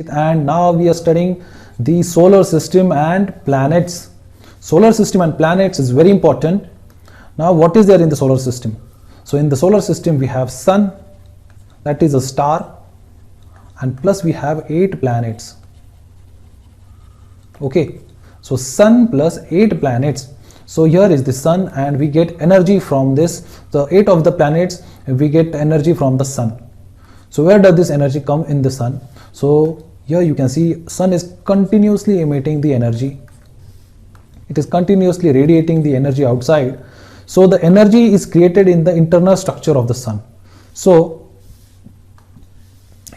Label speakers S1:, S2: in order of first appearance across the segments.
S1: And now we are studying the solar system and planets. Solar system and planets is very important. Now what is there in the solar system? So in the solar system we have sun, that is a star, and plus we have 8 planets. Okay, so sun plus 8 planets. So here is the sun and we get energy from this. The 8 of the planets, we get energy from the sun. So where does this energy come? In the sun. So here you can see sun is continuously emitting the energy. It is continuously radiating the energy outside. So the energy is created in the internal structure of the sun. So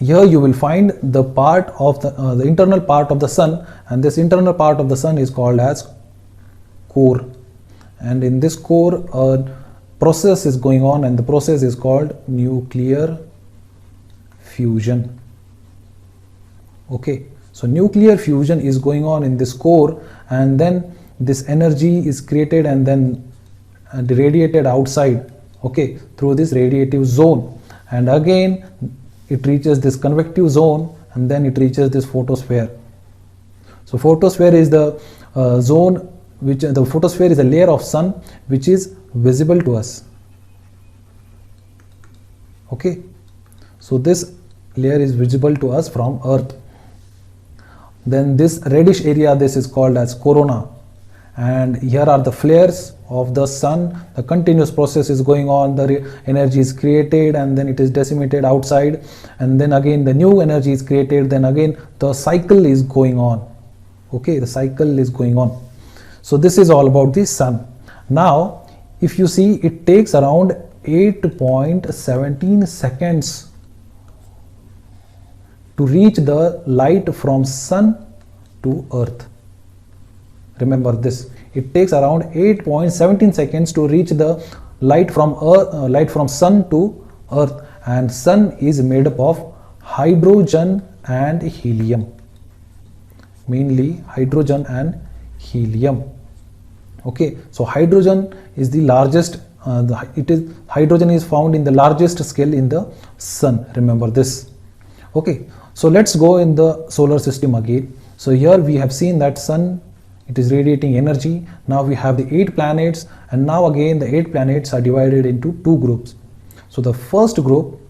S1: here you will find the part of the internal part of the sun, and this internal part of the sun is called as core. And in this core a process is going on, and the process is called nuclear fusion. Okay, so nuclear fusion is going on in this core, and then this energy is created and then radiated outside, okay, through this radiative zone, and again it reaches this convective zone, and then it reaches this photosphere. So photosphere is the zone which the photosphere is a layer of sun which is visible to us. Okay, so this layer is visible to us from Earth. Then this reddish area, this is called as corona, and here are the flares of the sun. The continuous process is going on, the energy is created and then it is decimated outside, and then again the new energy is created, then again the cycle is going on. Okay, the cycle is going on. So this is all about the sun. Now if you see, it takes around 8.17 seconds to reach the light from sun to earth. Remember this, it takes around 8.17 seconds to reach the light from sun to earth, and sun is made up of hydrogen and helium, mainly hydrogen and helium. Okay, so hydrogen is the largest, hydrogen is found in the largest scale in the sun. Remember this. Okay, so let's go in the solar system again. So here we have seen that sun, it is radiating energy. Now we have the 8 planets, and now again the 8 planets are divided into 2 groups. So the first group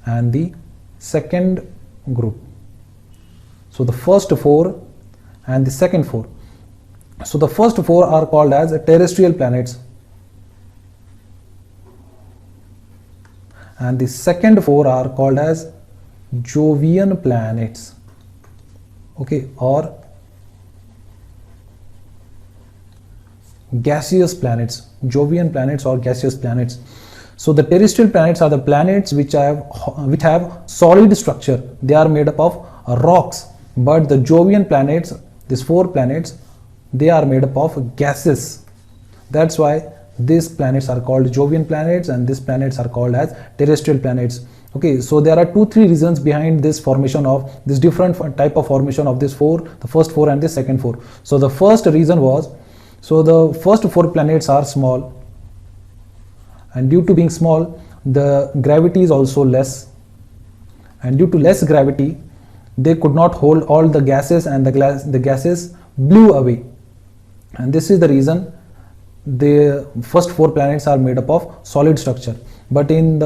S1: and the second group. So the first 4 and the second 4. So the first 4 are called as terrestrial planets, and the second 4 are called as Jovian planets. Okay, or gaseous planets, Jovian planets or gaseous planets. So the terrestrial planets are the planets which have solid structure. They are made up of rocks. But the Jovian planets, these 4 planets, they are made up of gases. That's why these planets are called Jovian planets and these planets are called as terrestrial planets. Okay, so there are 2-3 reasons behind this formation of this different type of formation of this 4, the first 4 and the second 4. So the first reason was, so the first 4 planets are small, and due to being small, the gravity is also less, and due to less gravity, they could not hold all the gases, and the gases blew away, and this is the reason the first 4 planets are made up of solid structure. But in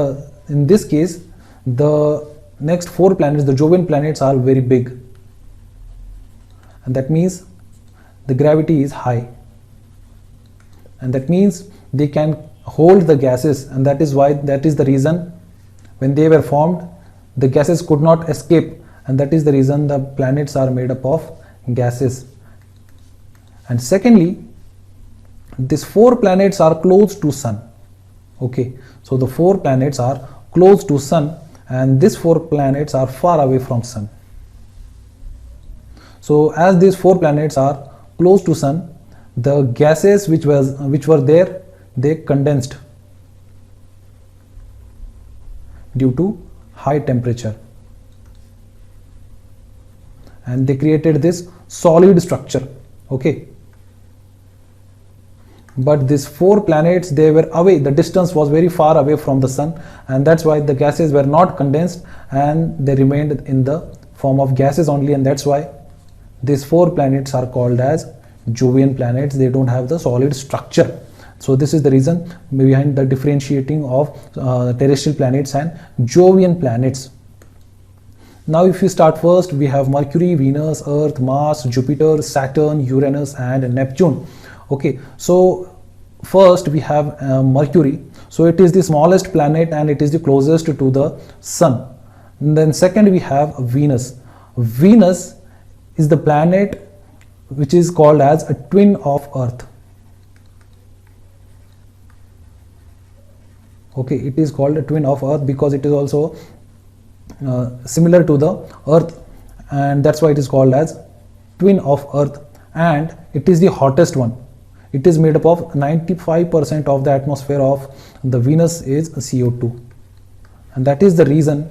S1: this case, the next 4 planets, the Jovian planets, are very big, and that means the gravity is high, and that means they can hold the gases, and that is the reason when they were formed the gases could not escape, and that is the reason the planets are made up of gases. And secondly, these 4 planets are close to sun. Okay, so the 4 planets are close to sun, and these 4 planets are far away from sun. So as these 4 planets are close to sun, the gases which were there, they condensed due to high temperature, and they created this solid structure. Okay, but these 4 planets, they were away, the distance was very far away from the sun, and that's why the gases were not condensed and they remained in the form of gases only, and that's why these 4 planets are called as Jovian planets. They don't have the solid structure. So this is the reason behind the differentiating of terrestrial planets and Jovian planets. Now if you start first, we have Mercury, Venus, Earth, Mars, Jupiter, Saturn, Uranus and Neptune. Okay, so first we have Mercury. So it is the smallest planet and it is the closest to the sun. And then second we have Venus. Venus is the planet which is called as a twin of Earth. Okay, it is called a twin of Earth because it is also similar to the Earth, and that's why it is called as twin of Earth, and it is the hottest one. It is made up of 95% of the atmosphere of the Venus is CO2, and that is the reason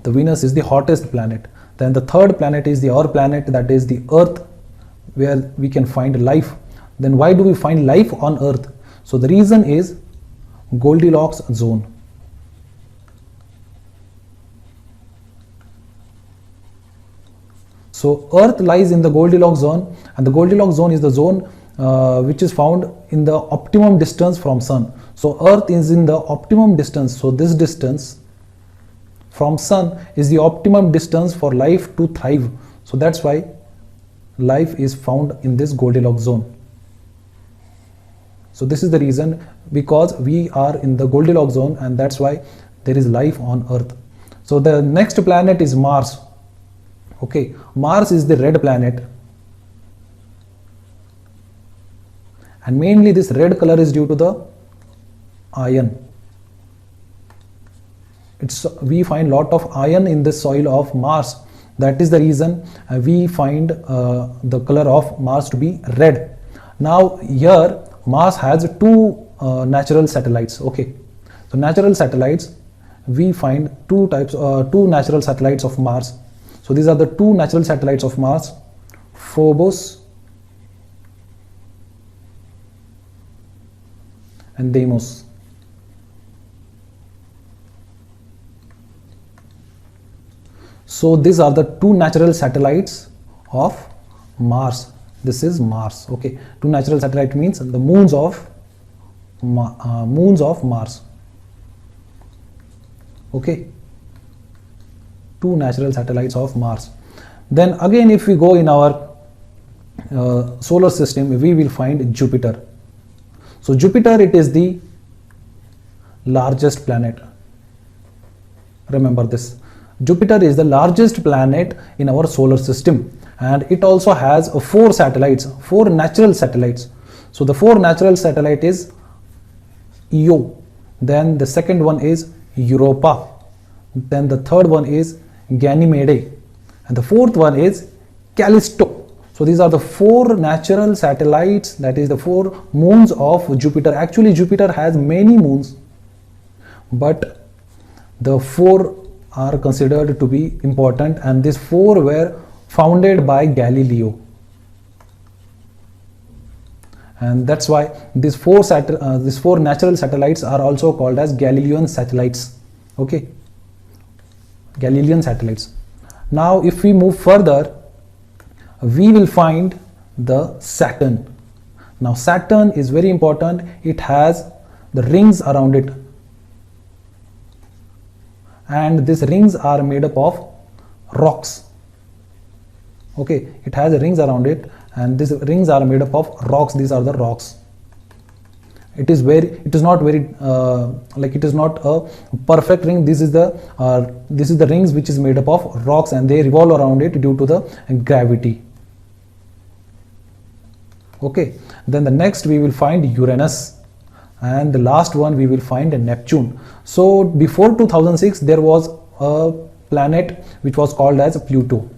S1: the Venus is the hottest planet. Then the third planet is our planet, that is the Earth, where we can find life. Then why do we find life on Earth? So the reason is Goldilocks zone. So Earth lies in the Goldilocks zone, and the Goldilocks zone is the zone which is found in the optimum distance from Sun. So Earth is in the optimum distance. So this distance from Sun is the optimum distance for life to thrive. So that's why life is found in this Goldilocks zone. So this is the reason, because we are in the Goldilocks zone, and that's why there is life on Earth. So the next planet is Mars. Okay, Mars is the red planet, and mainly this red color is due to the iron. We find lot of iron in the soil of Mars. That is the reason we find the color of Mars to be red. Now here Mars has 2 natural satellites. Okay, so natural satellites, we find 2 natural satellites of Mars. So these are the 2 natural satellites of Mars, Phobos and Deimos. So these are the 2 natural satellites of Mars. This is Mars. Okay, 2 natural satellite means the moons of Mars. Okay, 2 natural satellites of Mars. Then again, if we go in our solar system, we will find Jupiter. So Jupiter, it is the largest planet. Remember this. Jupiter is the largest planet in our solar system, and it also has 4 satellites, 4 natural satellites. So the 4 natural satellite is Io, then the second one is Europa, then the third one is Ganymede, and the fourth one is Callisto. So these are the 4 natural satellites, that is the 4 moons of Jupiter. Actually Jupiter has many moons, but the 4 are considered to be important, and these 4 were founded by Galileo, and that's why these 4 natural satellites are also called as Galilean satellites. Okay, Galilean satellites. Now if we move further, we will find the Saturn. Now Saturn is very important. It has the rings around it, and these rings are made up of rocks. Okay, it has rings around it, and these rings are made up of rocks. These are the rocks. It is not a perfect ring. This is the rings which is made up of rocks, and they revolve around it due to the gravity. Okay, then the next we will find Uranus, and the last one we will find Neptune. So before 2006 there was a planet which was called as Pluto,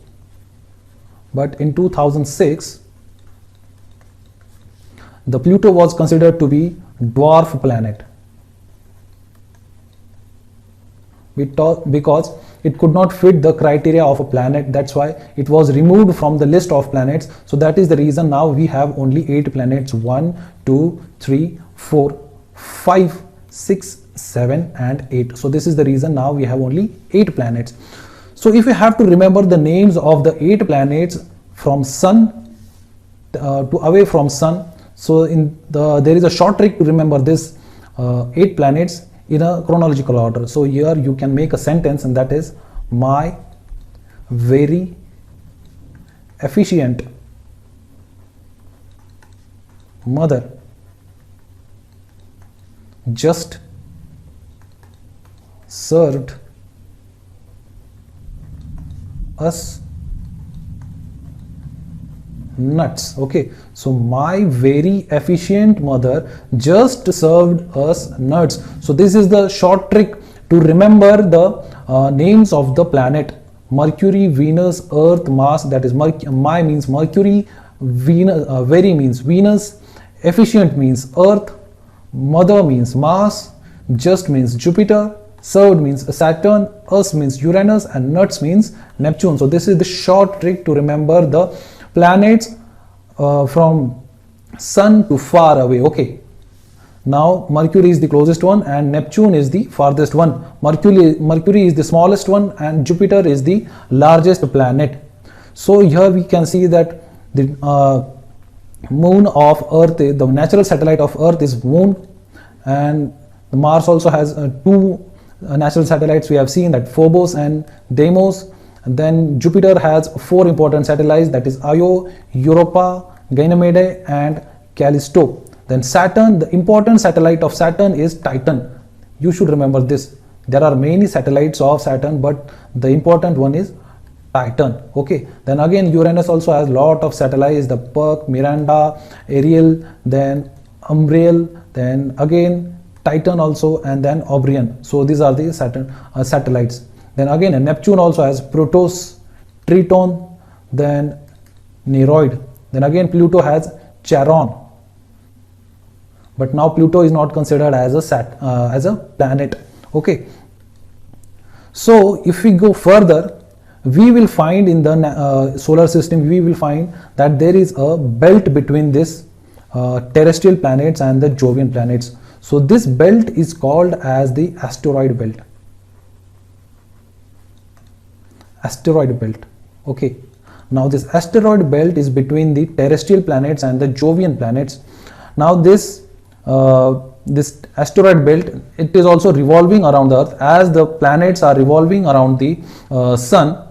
S1: but in 2006 the Pluto was considered to be dwarf planet. because it could not fit the criteria of a planet. That's why it was removed from the list of planets. So that is the reason now we have only 8 planets: 1, 2, 3, 4, 5, 6, 7 and 8. So this is the reason now we have only 8 planets. So if you have to remember the names of the 8 planets from sun to away from sun, so there is a short trick to remember this 8 planets in a chronological order. So here you can make a sentence, and that is: my very efficient mother just served us nuts. Okay, so my very efficient mother just served us nuts. So this is the short trick to remember the names of the planet: Mercury, Venus, Earth, Mars. That is my means Mercury, Venus, very means Venus, efficient means Earth, mother means Mars, just means Jupiter, served means Saturn, us means Uranus, and nuts means Neptune. So this is the short trick to remember the planets from sun to far away. Okay, now Mercury is the closest one and Neptune is the farthest one. Mercury is the smallest one and Jupiter is the largest planet. So here we can see that the moon of Earth, the natural satellite of Earth is Moon, and Mars also has 2 natural satellites. We have seen that Phobos and Deimos. And then Jupiter has 4 important satellites, that is Io, Europa, Ganymede and Callisto. Then Saturn, the important satellite of Saturn is Titan. You should remember this. There are many satellites of Saturn, but the important one is Titan. Okay, then again Uranus also has lot of satellites: the Perk, Miranda, Ariel, then Umbriel, then again Titan also, and then Orion. So these are the Saturn satellites. Then again Neptune also has Proteus, Triton, then Nereid. Then again Pluto has Charon. But now Pluto is not considered as a planet. Okay. So if we go further, we will find in the solar system, we will find that there is a belt between this terrestrial planets and the Jovian planets. So this belt is called as the asteroid belt. Asteroid belt. Okay. Now this asteroid belt is between the terrestrial planets and the Jovian planets. Now this asteroid belt, it is also revolving around the Earth, as the planets are revolving around the sun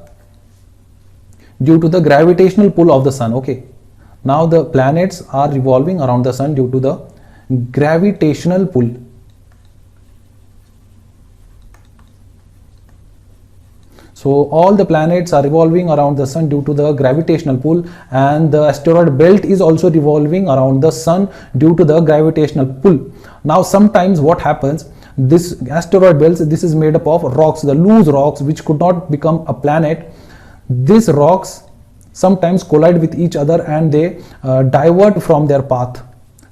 S1: due to the gravitational pull of the sun. Okay. Now the planets are revolving around the sun due to the gravitational pull. So all the planets are revolving around the sun due to the gravitational pull, and the asteroid belt is also revolving around the sun due to the gravitational pull. Now sometimes what happens, this asteroid belt, this is made up of rocks, the loose rocks which could not become a planet. These rocks sometimes collide with each other and they divert from their path.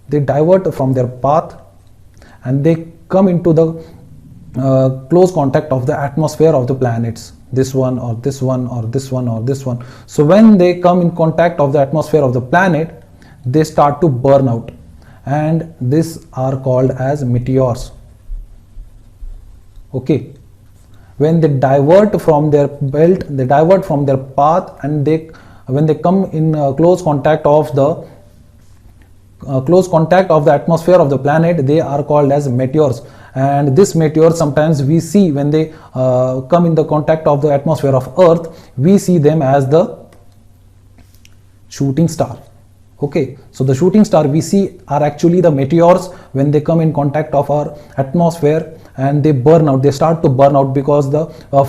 S1: They divert from their path and they come into the close contact of the atmosphere of the planets. This one or this one or this one or this one. So when they come in contact of the atmosphere of the planet, they start to burn out, and these are called as meteors. Okay. When they divert from their belt, they divert from their path, and when they come in close contact of the atmosphere of the planet, they are called as meteors. And this meteor, sometimes we see when they come in the contact of the atmosphere of Earth, we see them as the shooting star. Okay, so the shooting star we see are actually the meteors when they come in contact of our atmosphere, and they burn out. They start to burn out because the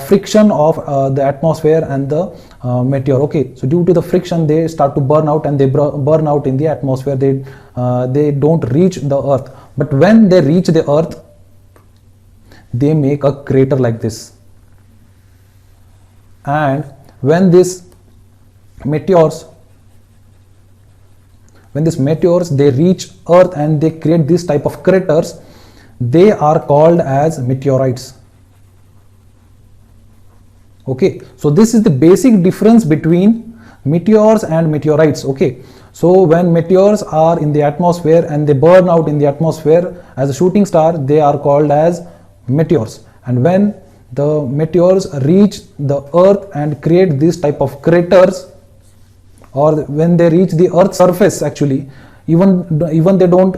S1: friction of the atmosphere and the meteor. Okay, so due to the friction, they start to burn out, and they burn out in the atmosphere. They don't reach the Earth. But when they reach the Earth, they make a crater like this. And when these meteors, they reach Earth and they create this type of craters, they are called as meteorites. Okay, so this is the basic difference between meteors and meteorites. Okay, so when meteors are in the atmosphere and they burn out in the atmosphere as a shooting star, they are called as meteors. And when the meteors reach the earth and create this type of craters, or when they reach the earth's surface, actually, even they don't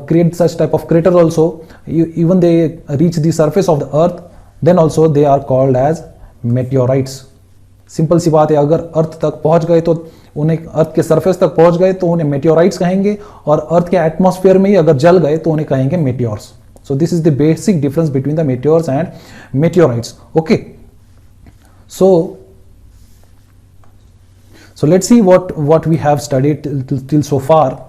S1: create such type of crater also, even they reach the surface of the earth, then also they are called as meteorites. Simple सी बात है, अगर अर्थ तक पहुंच गए तो उन्हें, अर्थ के सरफेस तक पहुंच गए तो उन्हें मेटेओराइट्स कहेंगे, और अर्थ के एटमॉस्फेयर में ही अगर जल गए तो उन्हें कहेंगे मेटेओर्स. So this is the basic difference between the meteors and meteorites. Okay, so let's see what we have studied till so far.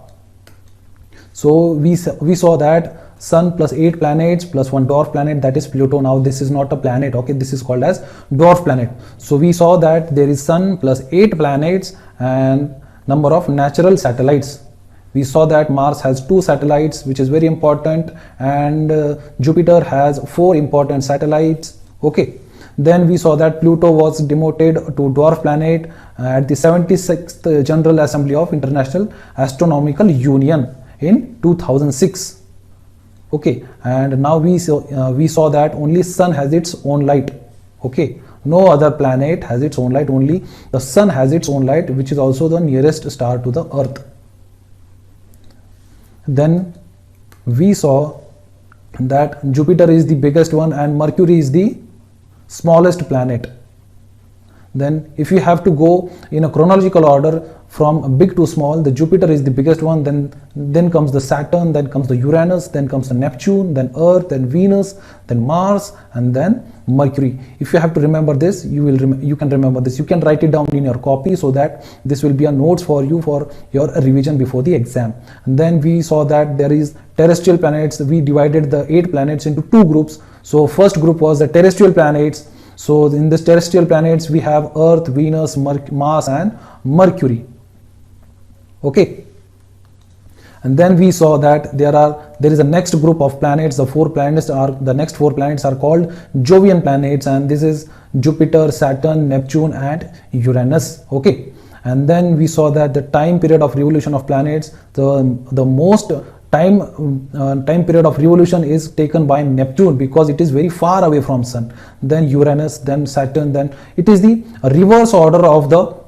S1: So we saw that Sun plus 8 planets plus one dwarf planet, that is Pluto. Now this is not a planet, okay, this is called as dwarf planet. So we saw that there is Sun plus 8 planets and number of natural satellites. We saw that Mars has 2 satellites, which is very important, and Jupiter has 4 important satellites. Okay, then we saw that Pluto was demoted to dwarf planet at the 76th General Assembly of International Astronomical Union in 2006. Okay, and now we saw that only Sun has its own light. Okay, no other planet has its own light, only the Sun has its own light, which is also the nearest star to the Earth. Then we saw that Jupiter is the biggest one and Mercury is the smallest planet. Then if you have to go in a chronological order from big to small, the Jupiter is the biggest one, then comes the Saturn, then comes the Uranus, then comes the Neptune, then Earth, then Venus, then Mars, and then Mercury. If you have to remember this, you can remember this. You can write it down in your copy so that this will be a notes for you for your revision before the exam. And then we saw that there is terrestrial planets. We divided the 8 planets into 2 groups. So first group was the terrestrial planets. So in this terrestrial planets we have Earth, Venus, Mars and Mercury. Okay, and then we saw that there is a next group of planets. The next 4 planets are called Jovian planets, and this is Jupiter, Saturn, Neptune and Uranus. Okay, and then we saw that the time period of revolution of planets, the most time period of revolution is taken by Neptune because it is very far away from Sun, then Uranus, then Saturn, then it is the reverse order of the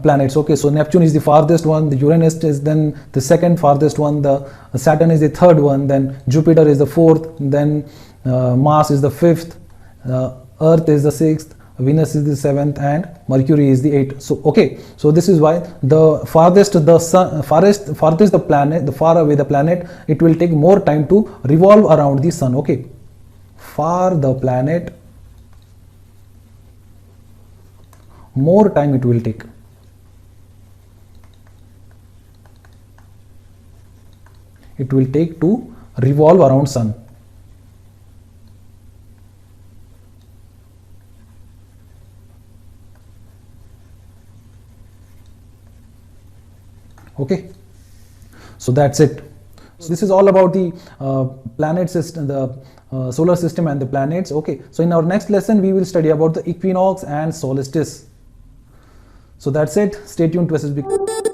S1: planets. Okay, so Neptune is the farthest one, the Uranus is then the second farthest one, the Saturn is the third one, then Jupiter is the fourth, then Mars is the fifth, Earth is the sixth, Venus is the 7th and Mercury is the 8th. So okay, so this is why the farthest the planet, the far away the planet, it will take more time to revolve around the Sun. Okay, far the planet, more time it will take. It will take to revolve around Sun. Okay, so that's it. So this is all about the planet system, the solar system and the planets. Okay, so in our next lesson we will study about the equinox and solstice. So that's it. Stay tuned to SSB.